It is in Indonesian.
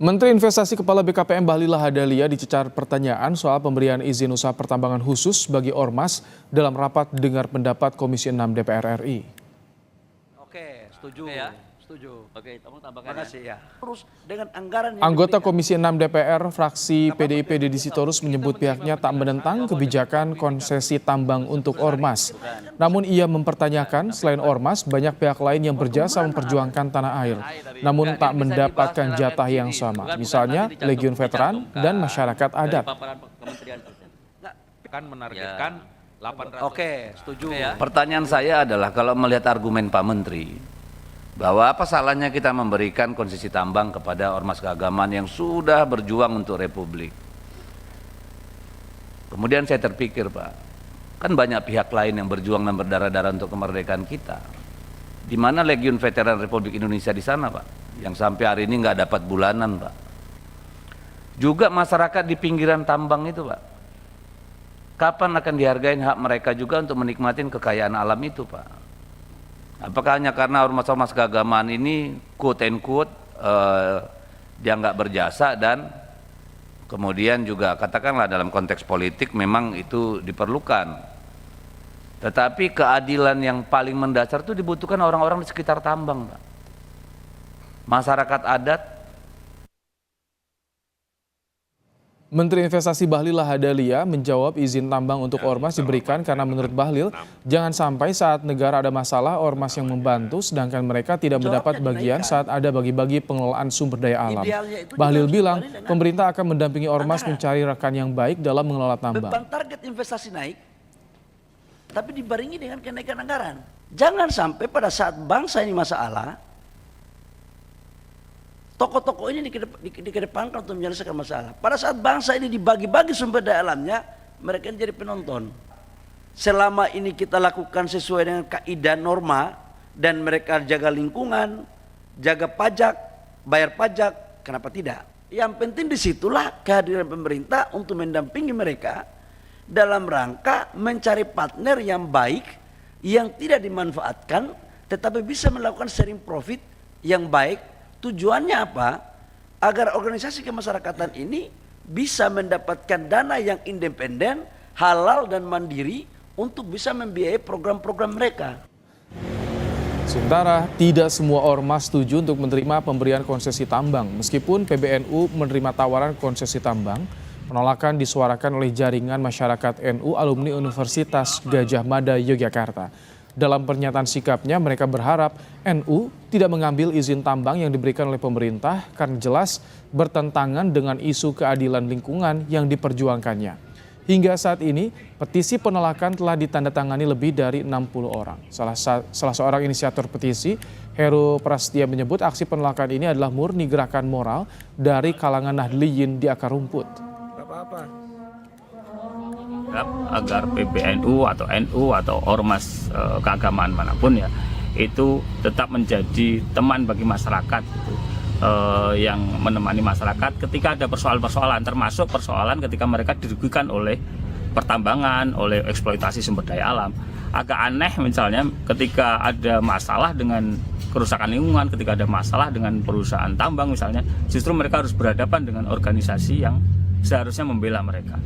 Menteri Investasi Kepala BKPM Bahlil Lahadalia dicecar pertanyaan soal pemberian izin usaha pertambangan khusus bagi Ormas dalam rapat dengar pendapat Komisi 6 DPR RI. Oke, setuju. Oke ya? Setuju. Oke, kamu tambahkan Makasih ya. Terus dengan anggaran yang Anggota diberikan. Komisi 6 DPR fraksi PDIP Deddy Sitorus menyebut pihaknya tak menentang kebijakan konsesi tambang untuk Ormas. Namun ia mempertanyakan selain Ormas banyak pihak lain yang berjasa memperjuangkan tanah air, namun tak mendapatkan jatah yang sama, misalnya Legiun Veteran dan masyarakat adat. Kan menargetkan 800. Oke, setuju. Oke ya. Pertanyaan saya adalah kalau melihat argumen Pak Menteri bahwa apa salahnya kita memberikan konsesi tambang kepada ormas keagamaan yang sudah berjuang untuk Republik. Kemudian saya terpikir, Pak, kan banyak pihak lain yang berjuang dan berdarah-darah untuk kemerdekaan kita. Di mana Legiun Veteran Republik Indonesia di sana, Pak, yang sampai hari ini nggak dapat bulanan, Pak. Juga masyarakat di pinggiran tambang itu, Pak. Kapan akan dihargain hak mereka juga untuk menikmatin kekayaan alam itu, Pak? Apakah hanya karena ormas-ormas keagamaan ini quote and quote dia nggak berjasa dan kemudian juga katakanlah dalam konteks politik memang itu diperlukan. Tetapi keadilan yang paling mendasar itu dibutuhkan orang-orang di sekitar tambang, Pak. Masyarakat adat. Menteri Investasi Bahlil Lahadalia menjawab izin tambang untuk Ormas diberikan karena menurut Bahlil, jangan sampai saat negara ada masalah Ormas yang membantu sedangkan mereka tidak mendapat bagian saat ada bagi-bagi pengelolaan sumber daya alam. Bahlil bilang pemerintah akan mendampingi Ormas mencari rekan yang baik dalam mengelola tambang. Beban target investasi naik, tapi dibarengi dengan kenaikan anggaran. Jangan sampai pada saat bangsa ini masalah, tokoh-tokoh ini dikedepankan untuk menyelesaikan masalah. Pada saat bangsa ini dibagi-bagi sumber daya alamnya, mereka jadi penonton. Selama ini kita lakukan sesuai dengan kaidah norma dan mereka jaga lingkungan, jaga pajak, bayar pajak, kenapa tidak? Yang penting disitulah kehadiran pemerintah untuk mendampingi mereka dalam rangka mencari partner yang baik, yang tidak dimanfaatkan, tetapi bisa melakukan sharing profit yang baik. Tujuannya apa? Agar organisasi kemasyarakatan ini bisa mendapatkan dana yang independen, halal dan mandiri untuk bisa membiayai program-program mereka. Sementara tidak semua ormas setuju untuk menerima pemberian konsesi tambang. Meskipun PBNU menerima tawaran konsesi tambang, penolakan disuarakan oleh jaringan masyarakat NU alumni Universitas Gadjah Mada Yogyakarta. Dalam pernyataan sikapnya, mereka berharap NU tidak mengambil izin tambang yang diberikan oleh pemerintah karena jelas bertentangan dengan isu keadilan lingkungan yang diperjuangkannya. Hingga saat ini, petisi penolakan telah ditandatangani lebih dari 60 orang. Salah seorang inisiator petisi, Heru Prastia menyebut aksi penolakan ini adalah murni gerakan moral dari kalangan Nahdliyin di akar rumput. Agar PBNU atau NU atau ormas keagamaan manapun ya itu tetap menjadi teman bagi masyarakat gitu, yang menemani masyarakat ketika ada persoalan-persoalan, termasuk persoalan ketika mereka dirugikan oleh pertambangan, oleh eksploitasi sumber daya alam. Agak aneh misalnya ketika ada masalah dengan kerusakan lingkungan, ketika ada masalah dengan perusahaan tambang misalnya, justru mereka harus berhadapan dengan organisasi yang seharusnya membela mereka.